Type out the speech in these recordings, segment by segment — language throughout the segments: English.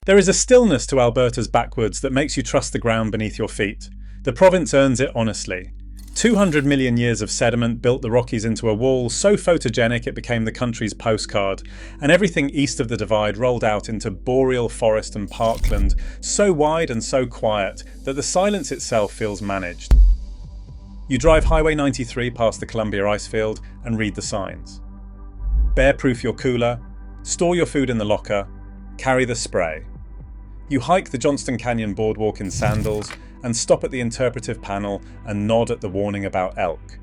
There is a stillness to Alberta's backwoods that makes you trust the ground beneath your feet. The province earns it honestly. 200 million years of sediment built the Rockies into a wall so photogenic it became the country's postcard, and everything east of the divide rolled out into boreal forest and parkland, so wide and so quiet that the silence itself feels managed. You drive Highway 93 past the Columbia Icefield and read the signs. Bear-proof your cooler, store your food in the locker, carry the spray. You hike the Johnston Canyon boardwalk in sandals and stop at the interpretive panel and nod at the warning about elk.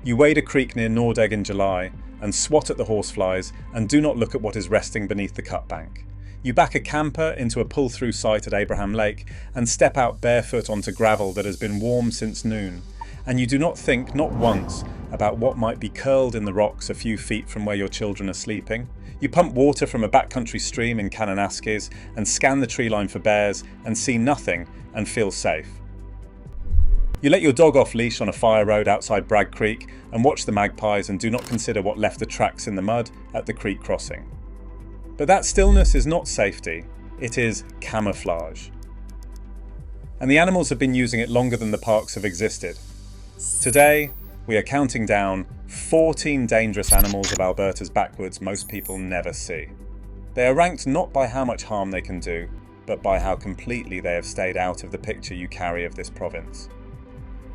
You wade a creek near Nordegg in July and swat at the horseflies and do not look at what is resting beneath the cut bank. You back a camper into a pull-through site at Abraham Lake and step out barefoot onto gravel that has been warm since noon. And you do not think, not once, about what might be curled in the rocks a few feet from where your children are sleeping. You pump water from a backcountry stream in Kananaskis and scan the tree line for bears and see nothing and feel safe. You let your dog off leash on a fire road outside Bragg Creek and watch the magpies and do not consider what left the tracks in the mud at the creek crossing. But that stillness is not safety, it is camouflage. And the animals have been using it longer than the parks have existed. Today, we are counting down 14 dangerous animals of Alberta's backwoods most people never see. They are ranked not by how much harm they can do, but by how completely they have stayed out of the picture you carry of this province.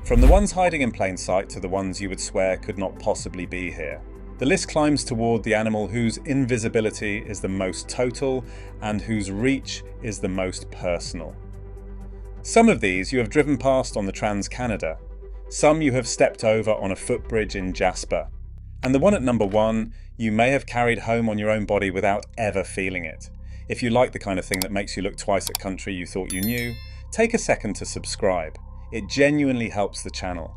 From the ones hiding in plain sight to the ones you would swear could not possibly be here, the list climbs toward the animal whose invisibility is the most total and whose reach is the most personal. Some of these you have driven past on the Trans-Canada. Some you have stepped over on a footbridge in Jasper. And the one at number 1 you may have carried home on your own body without ever feeling it. If you like the kind of thing that makes you look twice at country you thought you knew, take a second to subscribe. It genuinely helps the channel.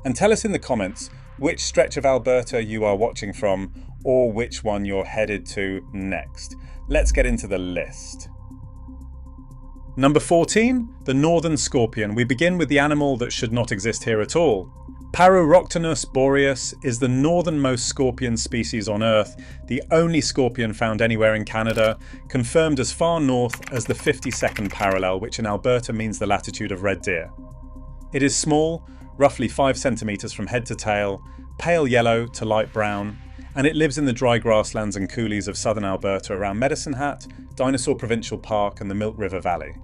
And tell us in the comments which stretch of Alberta you are watching from or which one you're headed to next. Let's get into the list. Number 14, the northern scorpion. We begin with the animal that should not exist here at all. Paroroctonus boreas is the northernmost scorpion species on Earth, the only scorpion found anywhere in Canada, confirmed as far north as the 52nd parallel, which in Alberta means the latitude of red deer. It is small, roughly 5 centimeters from head to tail, pale yellow to light brown, and it lives in the dry grasslands and coulees of southern Alberta around Medicine Hat, Dinosaur Provincial Park and the Milk River Valley.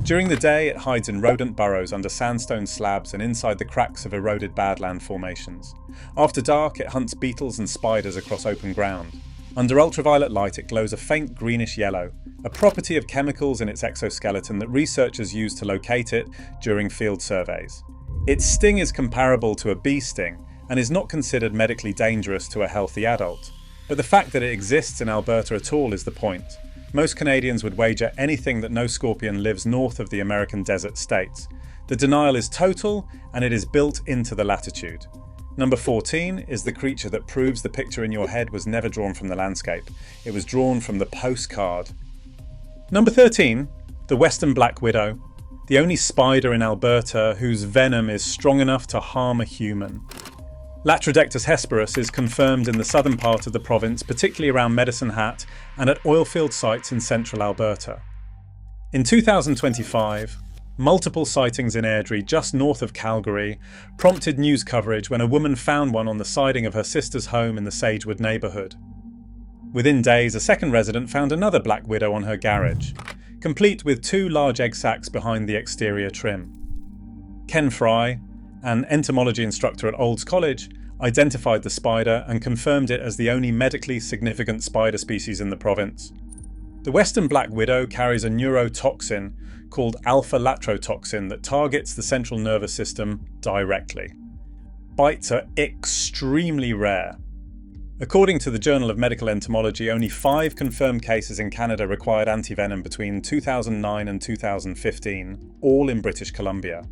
During the day, it hides in rodent burrows under sandstone slabs and inside the cracks of eroded badland formations. After dark, it hunts beetles and spiders across open ground. Under ultraviolet light, it glows a faint greenish yellow, a property of chemicals in its exoskeleton that researchers use to locate it during field surveys. Its sting is comparable to a bee sting and is not considered medically dangerous to a healthy adult. But the fact that it exists in Alberta at all is the point. Most Canadians would wager anything that no scorpion lives north of the American desert states. The denial is total, and it is built into the latitude. Number 14 is the creature that proves the picture in your head was never drawn from the landscape. It was drawn from the postcard. Number 13, the western black widow, the only spider in Alberta whose venom is strong enough to harm a human. Latrodectus hesperus is confirmed in the southern part of the province, particularly around Medicine Hat and at oilfield sites in central Alberta. In 2025, multiple sightings in Airdrie, just north of Calgary, prompted news coverage when a woman found one on the siding of her sister's home in the Sagewood neighbourhood. Within days, a second resident found another black widow on her garage, complete with 2 large egg sacs behind the exterior trim. Ken Fry, an entomology instructor at Olds College, identified the spider and confirmed it as the only medically significant spider species in the province. The western black widow carries a neurotoxin called alpha-latrotoxin that targets the central nervous system directly. Bites are extremely rare. According to the Journal of Medical Entomology, only 5 confirmed cases in Canada required antivenom between 2009 and 2015, all in British Columbia.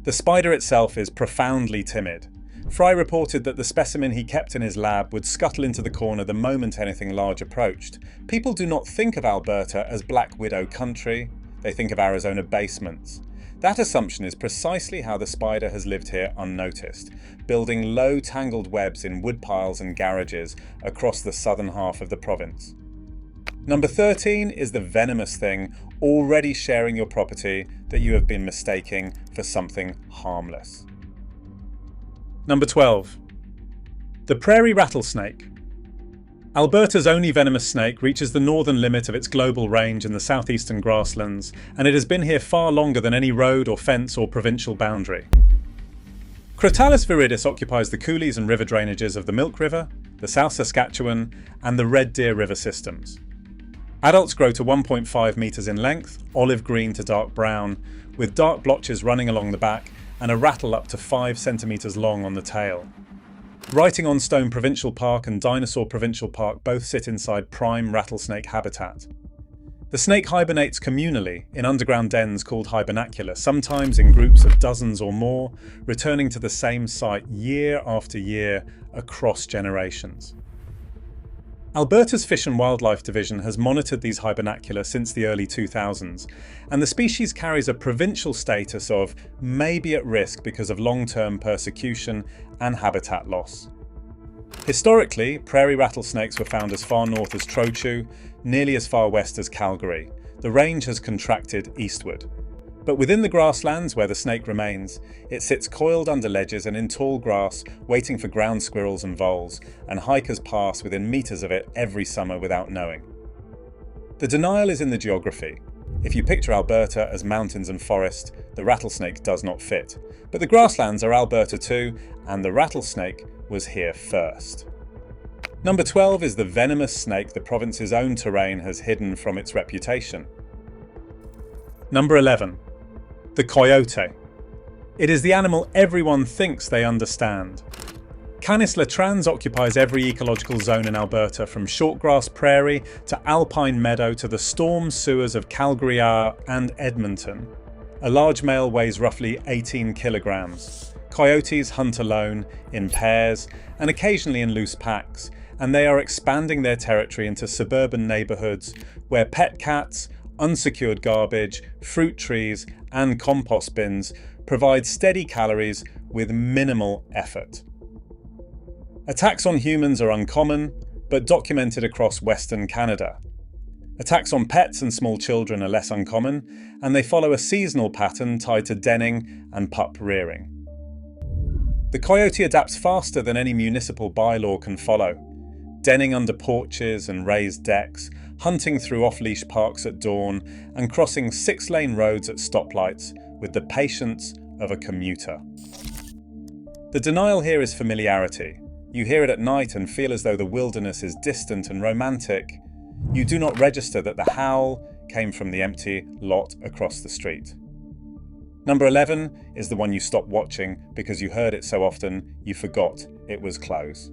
The spider itself is profoundly timid. Fry reported that the specimen he kept in his lab would scuttle into the corner the moment anything large approached. People do not think of Alberta as Black Widow country, they think of Arizona basements. That assumption is precisely how the spider has lived here unnoticed, building low tangled webs in woodpiles and garages across the southern half of the province. Number 13 is the venomous thing already sharing your property that you have been mistaking for something harmless. Number 12. The prairie rattlesnake. Alberta's only venomous snake reaches the northern limit of its global range in the southeastern grasslands, and it has been here far longer than any road or fence or provincial boundary. Crotalus viridis occupies the coulees and river drainages of the Milk River, the South Saskatchewan, and the Red Deer River systems. Adults grow to 1.5 metres in length, olive green to dark brown, with dark blotches running along the back and a rattle up to 5 centimetres long on the tail. Writing on Stone Provincial Park and Dinosaur Provincial Park both sit inside prime rattlesnake habitat. The snake hibernates communally in underground dens called hibernacula, sometimes in groups of dozens or more, returning to the same site year after year across generations. Alberta's Fish and Wildlife Division has monitored these hibernacula since the early 2000s, and the species carries a provincial status of maybe at risk because of long-term persecution and habitat loss. Historically, prairie rattlesnakes were found as far north as Trochu, nearly as far west as Calgary. The range has contracted eastward. But within the grasslands where the snake remains, it sits coiled under ledges and in tall grass, waiting for ground squirrels and voles, and hikers pass within meters of it every summer without knowing. The denial is in the geography. If you picture Alberta as mountains and forest, the rattlesnake does not fit. But the grasslands are Alberta too, and the rattlesnake was here first. Number 12 is the venomous snake the province's own terrain has hidden from its reputation. Number 11. The coyote. It is the animal everyone thinks they understand. Canis latrans occupies every ecological zone in Alberta, from shortgrass prairie to alpine meadow to the storm sewers of Calgary and Edmonton. A large male weighs roughly 18 kilograms. Coyotes hunt alone, in pairs, and occasionally in loose packs, and they are expanding their territory into suburban neighbourhoods where pet cats, unsecured garbage, fruit trees, and compost bins provide steady calories with minimal effort. Attacks on humans are uncommon, but documented across Western Canada. Attacks on pets and small children are less uncommon, and they follow a seasonal pattern tied to denning and pup rearing. The coyote adapts faster than any municipal bylaw can follow, denning under porches and raised decks, hunting through off-leash parks at dawn, and crossing 6-lane roads at stoplights with the patience of a commuter. The denial here is familiarity. You hear it at night and feel as though the wilderness is distant and romantic. You do not register that the howl came from the empty lot across the street. Number 11 is the one you stopped watching because you heard it so often you forgot it was close.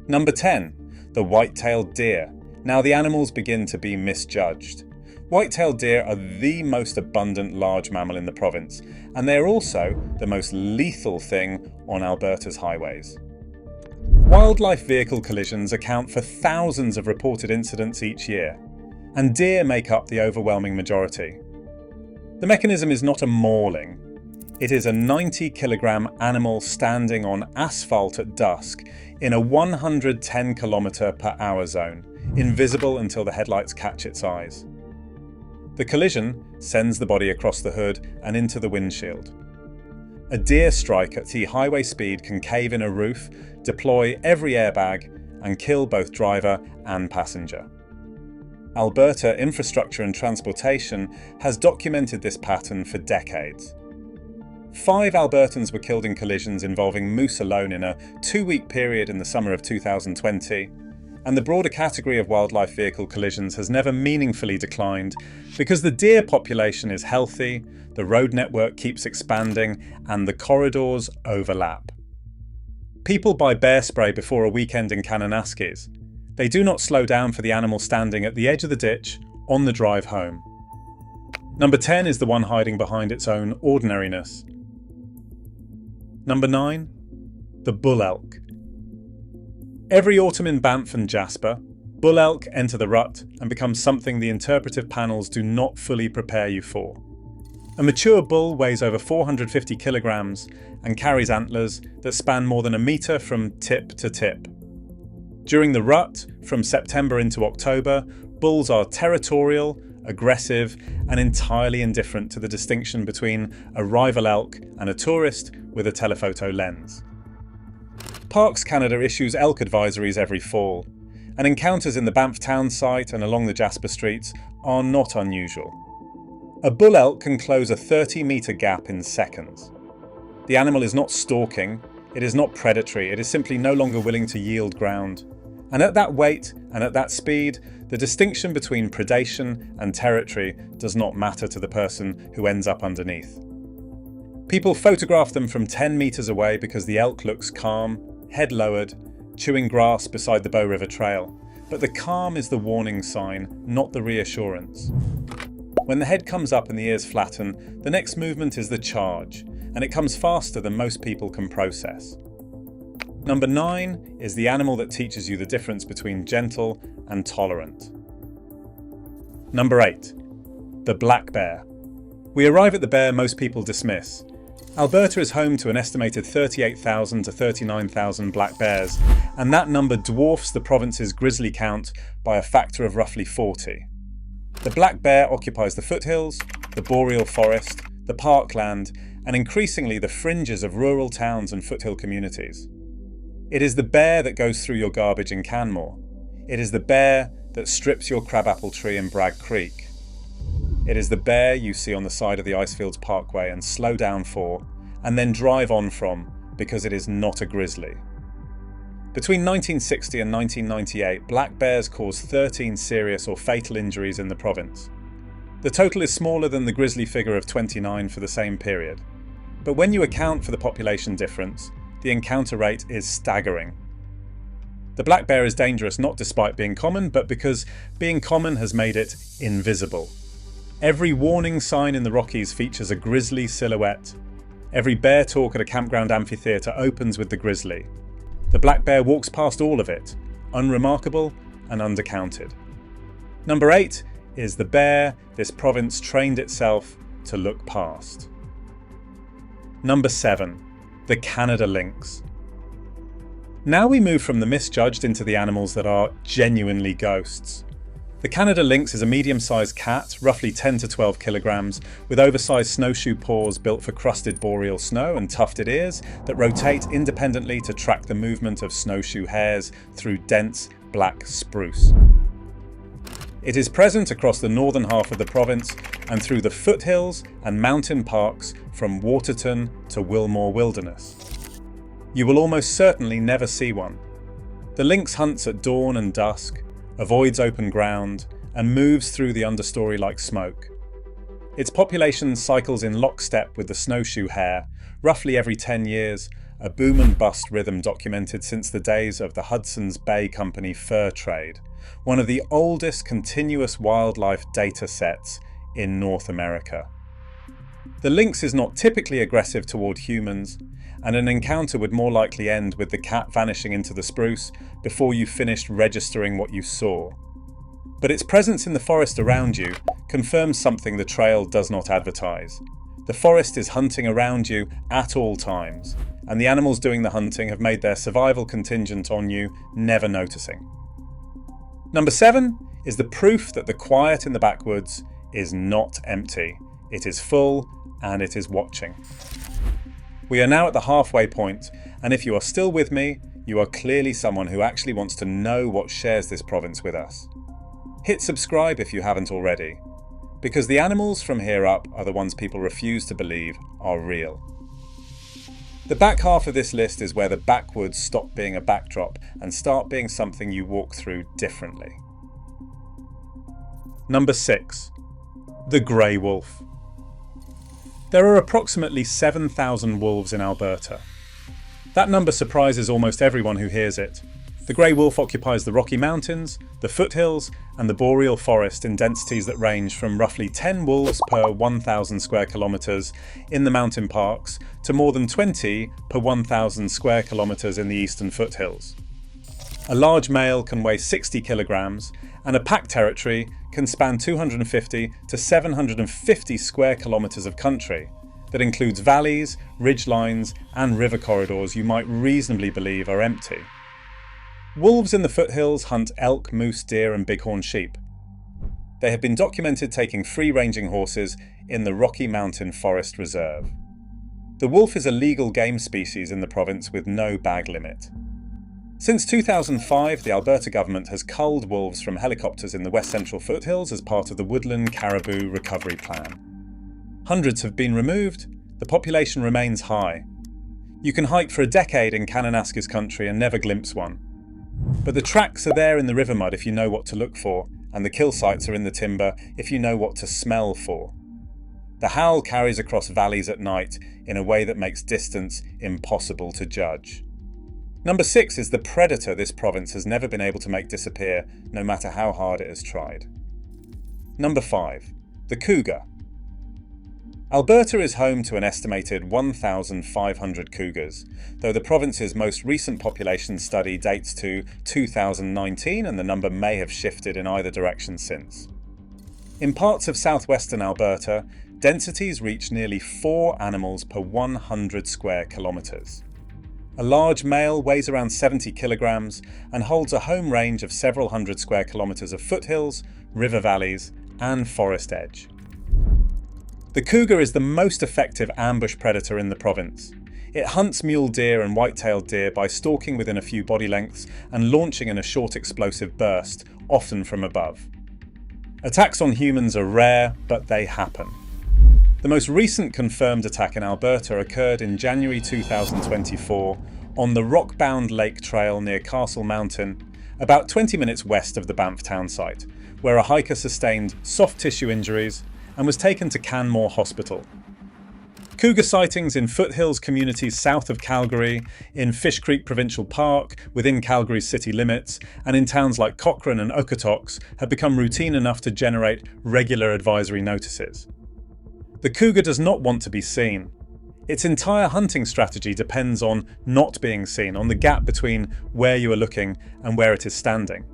Number 10, the white-tailed deer. Now the animals begin to be misjudged. White-tailed deer are the most abundant large mammal in the province, and they are also the most lethal thing on Alberta's highways. Wildlife vehicle collisions account for thousands of reported incidents each year, and deer make up the overwhelming majority. The mechanism is not a mauling. It is a 90-kilogram animal standing on asphalt at dusk in a 110 km/h zone, invisible until the headlights catch its eyes. The collision sends the body across the hood and into the windshield. A deer strike at the highway speed can cave in a roof, deploy every airbag, and kill both driver and passenger. Alberta Infrastructure and Transportation has documented this pattern for decades. 5 Albertans were killed in collisions involving moose alone in a 2-week period in the summer of 2020, and the broader category of wildlife vehicle collisions has never meaningfully declined because the deer population is healthy, the road network keeps expanding, and the corridors overlap. People buy bear spray before a weekend in Kananaskis. They do not slow down for the animal standing at the edge of the ditch on the drive home. Number 10 is the one hiding behind its own ordinariness. Number 9, the bull elk. Every autumn in Banff and Jasper, bull elk enter the rut and become something the interpretive panels do not fully prepare you for. A mature bull weighs over 450 kilograms and carries antlers that span more than a metre from tip to tip. During the rut, from September into October, Bulls are territorial, aggressive, and entirely indifferent to the distinction between a rival elk and a tourist with a telephoto lens. Parks Canada issues elk advisories every fall, and encounters in the Banff town site and along the Jasper streets are not unusual. A bull elk can close a 30-metre gap in seconds. The animal is not stalking, it is not predatory, it is simply no longer willing to yield ground. And at that weight and at that speed, the distinction between predation and territory does not matter to the person who ends up underneath. People photograph them from 10 metres away because the elk looks calm, head lowered, chewing grass beside the Bow River Trail. But the calm is the warning sign, not the reassurance. When the head comes up and the ears flatten, the next movement is the charge, and it comes faster than most people can process. Number 9 is the animal that teaches you the difference between gentle and tolerant. Number 8. The black bear. We arrive at the bear most people dismiss. Alberta is home to an estimated 38,000 to 39,000 black bears, and that number dwarfs the province's grizzly count by a factor of roughly 40. The black bear occupies the foothills, the boreal forest, the parkland, and increasingly the fringes of rural towns and foothill communities. It is the bear that goes through your garbage in Canmore. It is the bear that strips your crabapple tree in Bragg Creek. It is the bear you see on the side of the Icefields Parkway and slow down for, and then drive on from, because it is not a grizzly. Between 1960 and 1998, black bears caused 13 serious or fatal injuries in the province. The total is smaller than the grizzly figure of 29 for the same period. But when you account for the population difference, the encounter rate is staggering. The black bear is dangerous not despite being common, but because being common has made it invisible. Every warning sign in the Rockies features a grizzly silhouette. Every bear talk at a campground amphitheatre opens with the grizzly. The black bear walks past all of it, unremarkable and undercounted. Number 8 is the bear this province trained itself to look past. Number 7. The Canada lynx. Now we move from the misjudged into the animals that are genuinely ghosts. The Canada lynx is a medium-sized cat, roughly 10 to 12 kilograms, with oversized snowshoe paws built for crusted boreal snow and tufted ears that rotate independently to track the movement of snowshoe hares through dense black spruce. It is present across the northern half of the province and through the foothills and mountain parks from Waterton to Wilmore Wilderness. You will almost certainly never see one. The lynx hunts at dawn and dusk, avoids open ground, and moves through the understory like smoke. Its population cycles in lockstep with the snowshoe hare, roughly every 10 years, a boom and bust rhythm documented since the days of the Hudson's Bay Company fur trade, one of the oldest continuous wildlife data sets in North America. The lynx is not typically aggressive toward humans, and an encounter would more likely end with the cat vanishing into the spruce before you finished registering what you saw. But its presence in the forest around you confirms something the trail does not advertise. The forest is hunting around you at all times, and the animals doing the hunting have made their survival contingent on you, never noticing. Number 7 is the proof that the quiet in the backwoods is not empty. It is full, and it is watching. We are now at the halfway point, and if you are still with me, you are clearly someone who actually wants to know what shares this province with us. Hit subscribe if you haven't already, because the animals from here up are the ones people refuse to believe are real. The back half of this list is where the backwoods stop being a backdrop and start being something you walk through differently. Number 6. The grey wolf. There are approximately 7,000 wolves in Alberta. That number surprises almost everyone who hears it. The grey wolf occupies the Rocky Mountains, the foothills, and the boreal forest in densities that range from roughly 10 wolves per 1,000 square kilometres in the mountain parks to more than 20 per 1,000 square kilometres in the eastern foothills. A large male can weigh 60 kilograms, and a pack territory can span 250 to 750 square kilometres of country that includes valleys, ridgelines, and river corridors you might reasonably believe are empty. Wolves in the foothills hunt elk, moose, deer, and bighorn sheep. They have been documented taking free-ranging horses in the Rocky Mountain Forest Reserve. The wolf is a legal game species in the province with no bag limit. Since 2005, the Alberta government has culled wolves from helicopters in the West Central foothills as part of the Woodland Caribou Recovery Plan. Hundreds have been removed. The population remains high. You can hike for a decade in Kananaskis country and never glimpse one. But the tracks are there in the river mud if you know what to look for, and the kill sites are in the timber if you know what to smell for. The howl carries across valleys at night in a way that makes distance impossible to judge. Number 6 is the predator this province has never been able to make disappear, no matter how hard it has tried. Number 5. The cougar. Alberta is home to an estimated 1,500 cougars, though the province's most recent population study dates to 2019 and the number may have shifted in either direction since. In parts of southwestern Alberta, densities reach nearly 4 animals per 100 square kilometres. A large male weighs around 70 kilograms and holds a home range of several hundred square kilometres of foothills, river valleys, and forest edge. The cougar is the most effective ambush predator in the province. It hunts mule deer and white-tailed deer by stalking within a few body lengths and launching in a short explosive burst, often from above. Attacks on humans are rare, but they happen. The most recent confirmed attack in Alberta occurred in January 2024 on the rock-bound lake trail near Castle Mountain, about 20 minutes west of the Banff town site, where a hiker sustained soft tissue injuries and was taken to Canmore Hospital. Cougar sightings in foothills communities south of Calgary, in Fish Creek Provincial Park, within Calgary's city limits, and in towns like Cochrane and Okotoks have become routine enough to generate regular advisory notices. The cougar does not want to be seen. Its entire hunting strategy depends on not being seen, on the gap between where you are looking and where it is standing.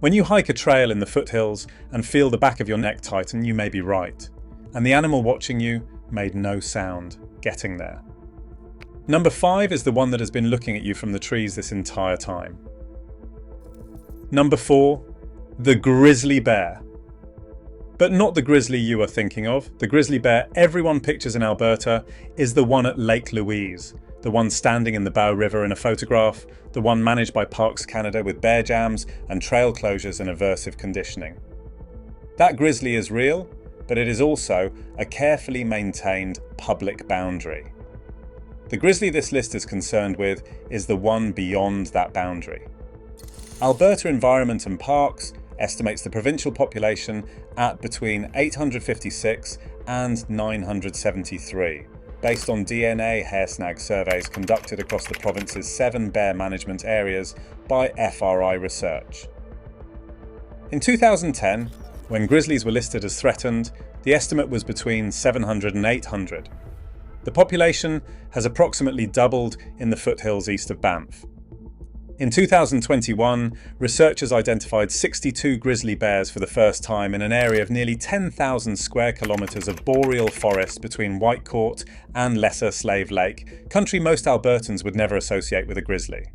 When you hike a trail in the foothills and feel the back of your neck tighten, you may be right, and the animal watching you made no sound getting there. Number 5 is the one that has been looking at you from the trees this entire time. Number 4, the grizzly bear. But not the grizzly you are thinking of. The grizzly bear everyone pictures in Alberta is the one at Lake Louise, the one standing in the Bow River in a photograph, the one managed by Parks Canada with bear jams and trail closures and aversive conditioning. That grizzly is real, but it is also a carefully maintained public boundary. The grizzly this list is concerned with is the one beyond that boundary. Alberta Environment and Parks estimates the provincial population at between 856 and 973, based on DNA hair snag surveys conducted across the province's 7 bear management areas by FRI Research. In 2010, when grizzlies were listed as threatened, the estimate was between 700 and 800. The population has approximately doubled in the foothills east of Banff. In 2021, researchers identified 62 grizzly bears for the first time in an area of nearly 10,000 square kilometres of boreal forest between Whitecourt and Lesser Slave Lake, country most Albertans would never associate with a grizzly.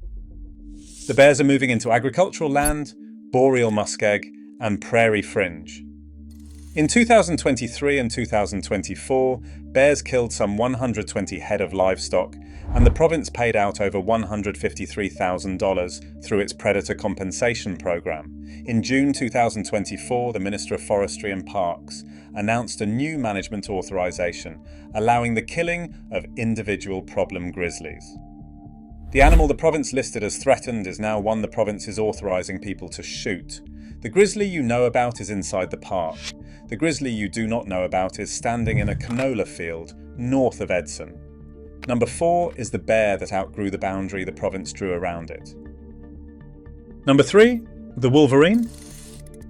The bears are moving into agricultural land, boreal muskeg, and prairie fringe. In 2023 and 2024, bears killed some 120 head of livestock, and the province paid out over $153,000 through its predator compensation program. In June 2024, the Minister of Forestry and Parks announced a new management authorization allowing the killing of individual problem grizzlies. The animal the province listed as threatened is now one the province is authorizing people to shoot. The grizzly you know about is inside the park. The grizzly you do not know about is standing in a canola field north of Edson. Number 4 is the bear that outgrew the boundary the province drew around it. Number 3, the Wolverine.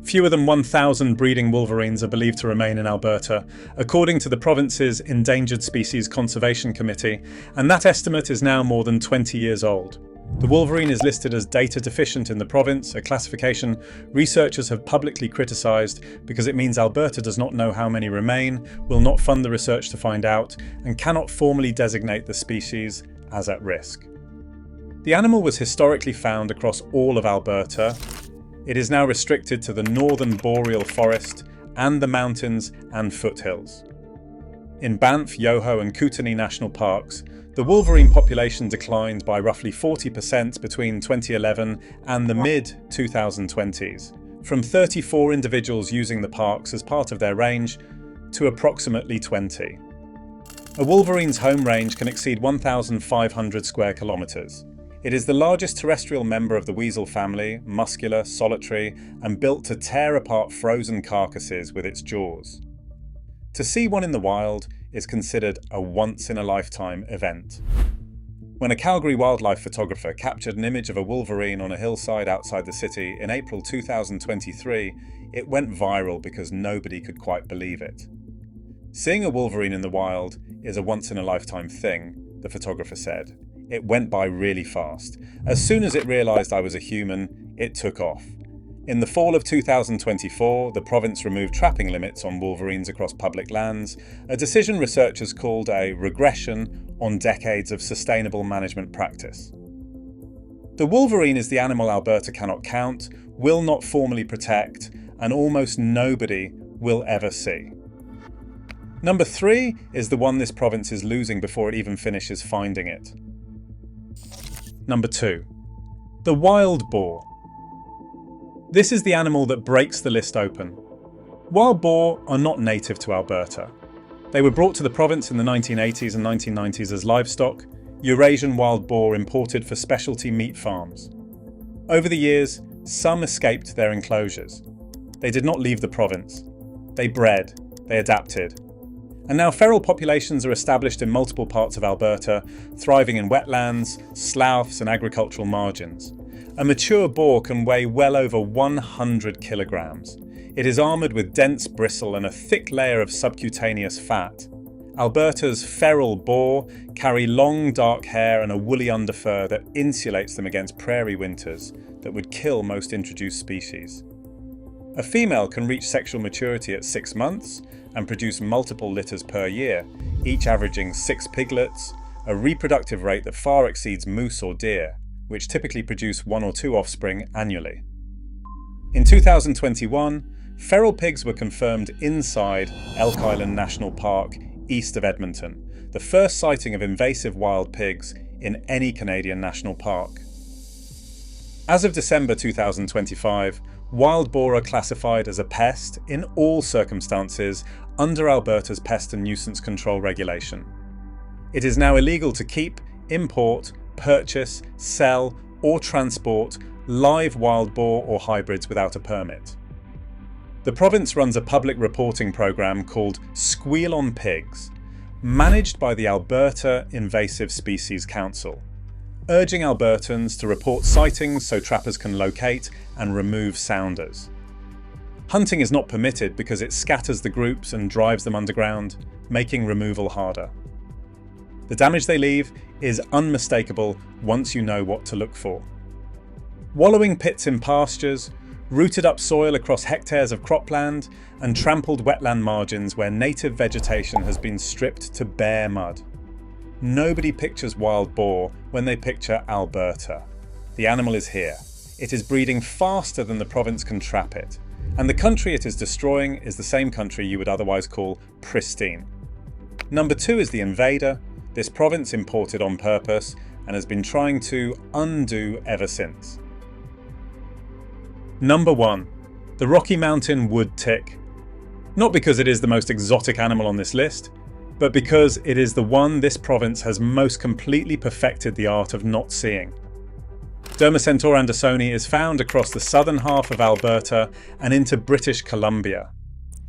Fewer than 1,000 breeding wolverines are believed to remain in Alberta, according to the province's Endangered Species Conservation Committee, and that estimate is now more than 20 years old. The wolverine is listed as data deficient in the province, a classification researchers have publicly criticised because it means Alberta does not know how many remain, will not fund the research to find out, and cannot formally designate the species as at risk. The animal was historically found across all of Alberta, It is now restricted to the northern boreal forest and the mountains and foothills. In Banff, Yoho and Kootenay National Parks, the wolverine population declined by roughly 40% between 2011 and the mid-2020s, from 34 individuals using the parks as part of their range to approximately 20. A wolverine's home range can exceed 1,500 square kilometres. It is the largest terrestrial member of the weasel family, muscular, solitary, and built to tear apart frozen carcasses with its jaws. To see one in the wild is considered a once-in-a-lifetime event. When a Calgary wildlife photographer captured an image of a wolverine on a hillside outside the city in April 2023, it went viral because nobody could quite believe it. Seeing a wolverine in the wild is a once-in-a-lifetime thing, the photographer said. It went by really fast. As soon as it realised I was a human, it took off. In the fall of 2024, the province removed trapping limits on wolverines across public lands, a decision researchers called a regression on decades of sustainable management practice. The wolverine is the animal Alberta cannot count, will not formally protect, and almost nobody will ever see. Number 3 is the one this province is losing before it even finishes finding it. Number 2. The wild boar. This is the animal that breaks the list open. Wild boar are not native to Alberta. They were brought to the province in the 1980s and 1990s as livestock, Eurasian wild boar imported for specialty meat farms. Over the years, some escaped their enclosures. They did not leave the province. They bred, they adapted. And now feral populations are established in multiple parts of Alberta, thriving in wetlands, sloughs and agricultural margins. A mature boar can weigh well over 100 kilograms. It is armoured with dense bristle and a thick layer of subcutaneous fat. Alberta's feral boar carry long dark hair and a woolly underfur that insulates them against prairie winters that would kill most introduced species. A female can reach sexual maturity at 6 months and produce multiple litters per year, each averaging 6 piglets, a reproductive rate that far exceeds moose or deer, which typically produce 1 or 2 offspring annually. In 2021, feral pigs were confirmed inside Elk Island National Park, east of Edmonton, the first sighting of invasive wild pigs in any Canadian national park. As of December 2025, wild boar are classified as a pest in all circumstances under Alberta's Pest and Nuisance Control Regulation. It is now illegal to keep, import, purchase, sell, or transport live wild boar or hybrids without a permit. The province runs a public reporting programme called Squeal on Pigs, managed by the Alberta Invasive Species Council, urging Albertans to report sightings so trappers can locate and remove sounders. Hunting is not permitted because it scatters the groups and drives them underground, making removal harder. The damage they leave is unmistakable once you know what to look for. Wallowing pits in pastures, rooted up soil across hectares of cropland, and trampled wetland margins where native vegetation has been stripped to bare mud. Nobody pictures wild boar when they picture Alberta. The animal is here. It is breeding faster than the province can trap it, and the country it is destroying is the same country you would otherwise call pristine. Number 2 is the invader. This province imported on purpose and has been trying to undo ever since. Number 1. The Rocky Mountain wood tick. Not because it is the most exotic animal on this list, but because it is the one this province has most completely perfected the art of not seeing. Dermacentor andersoni is found across the southern half of Alberta and into British Columbia.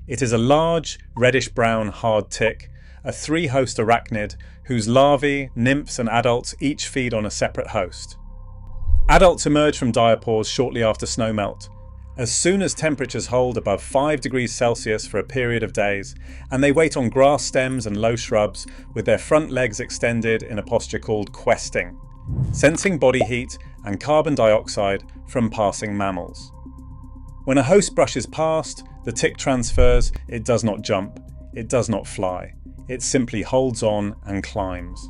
It is a large, reddish-brown hard tick, a 3-host arachnid whose larvae, nymphs and adults each feed on a separate host. Adults emerge from diapause shortly after snowmelt, as soon as temperatures hold above 5 degrees Celsius for a period of days, and they wait on grass stems and low shrubs with their front legs extended in a posture called questing, sensing body heat and carbon dioxide from passing mammals. When a host brushes past, the tick transfers. It does not jump, it does not fly, it simply holds on and climbs.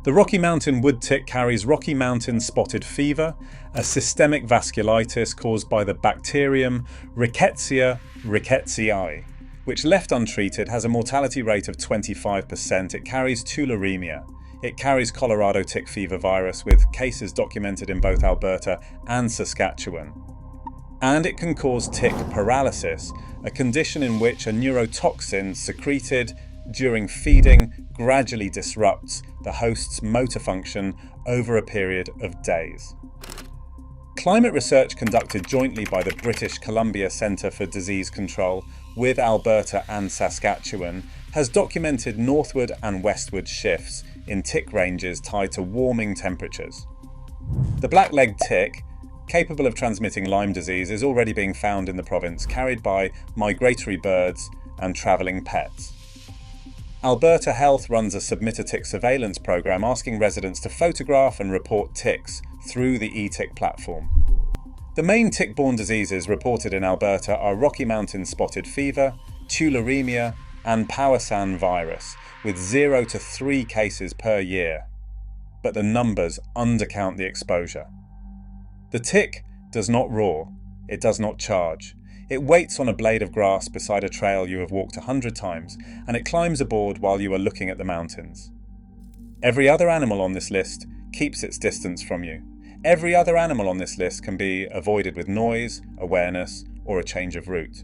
The Rocky Mountain wood tick carries Rocky Mountain spotted fever, a systemic vasculitis caused by the bacterium Rickettsia rickettsii, which left untreated has a mortality rate of 25%. It carries tularemia. It carries Colorado tick fever virus with cases documented in both Alberta and Saskatchewan. And it can cause tick paralysis, a condition in which a neurotoxin secreted during feeding gradually disrupts the host's motor function over a period of days. Climate research conducted jointly by the British Columbia Centre for Disease Control with Alberta and Saskatchewan has documented northward and westward shifts in tick ranges tied to warming temperatures. The black-legged tick, capable of transmitting Lyme disease, is already being found in the province, carried by migratory birds and travelling pets. Alberta Health runs a Submit a Tick surveillance program asking residents to photograph and report ticks through the eTick platform. The main tick-borne diseases reported in Alberta are Rocky Mountain spotted fever, tularemia, and Powassan virus, with 0 to 3 cases per year. But the numbers undercount the exposure. The tick does not roar, it does not charge. It waits on a blade of grass beside a trail you have walked 100 times, and it climbs aboard while you are looking at the mountains. Every other animal on this list keeps its distance from you. Every other animal on this list can be avoided with noise, awareness, or a change of route.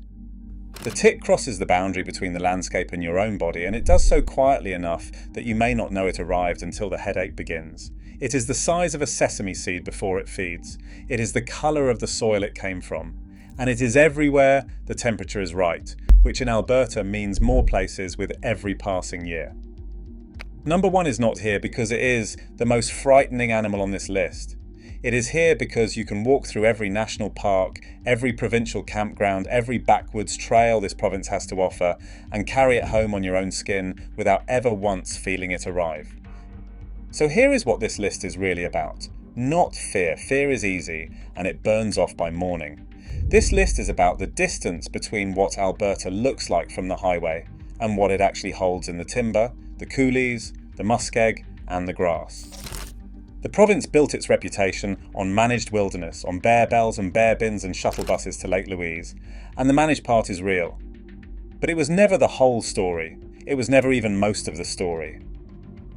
The tick crosses the boundary between the landscape and your own body, and it does so quietly enough that you may not know it arrived until the headache begins. It is the size of a sesame seed before it feeds. It is the colour of the soil it came from. And it is everywhere the temperature is right, which in Alberta means more places with every passing year. Number 1 is not here because it is the most frightening animal on this list. It is here because you can walk through every national park, every provincial campground, every backwoods trail this province has to offer, and carry it home on your own skin without ever once feeling it arrive. So here is what this list is really about. Not fear. Fear is easy, and it burns off by morning. This list is about the distance between what Alberta looks like from the highway and what it actually holds in the timber, the coulees, the muskeg, and the grass. The province built its reputation on managed wilderness, on bear bells and bear bins and shuttle buses to Lake Louise, and the managed part is real. But it was never the whole story. It was never even most of the story.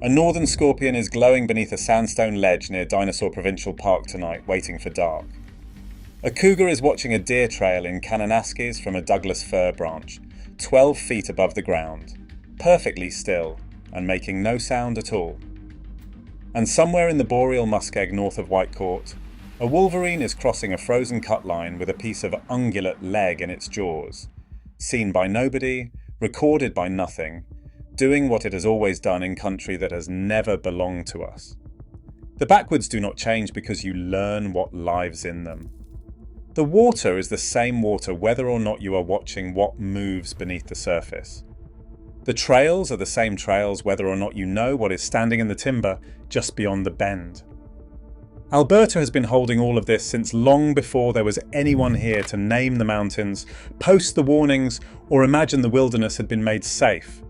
A northern scorpion is glowing beneath a sandstone ledge near Dinosaur Provincial Park tonight, waiting for dark. A cougar is watching a deer trail in Kananaskis from a Douglas fir branch, 12 feet above the ground, perfectly still and making no sound at all. And somewhere in the boreal muskeg north of Whitecourt, a wolverine is crossing a frozen cut line with a piece of ungulate leg in its jaws, seen by nobody, recorded by nothing, doing what it has always done in country that has never belonged to us. The backwoods do not change because you learn what lives in them. The water is the same water whether or not you are watching what moves beneath the surface. The trails are the same trails whether or not you know what is standing in the timber just beyond the bend. Alberta has been holding all of this since long before there was anyone here to name the mountains, post the warnings, or imagine the wilderness had been made safe.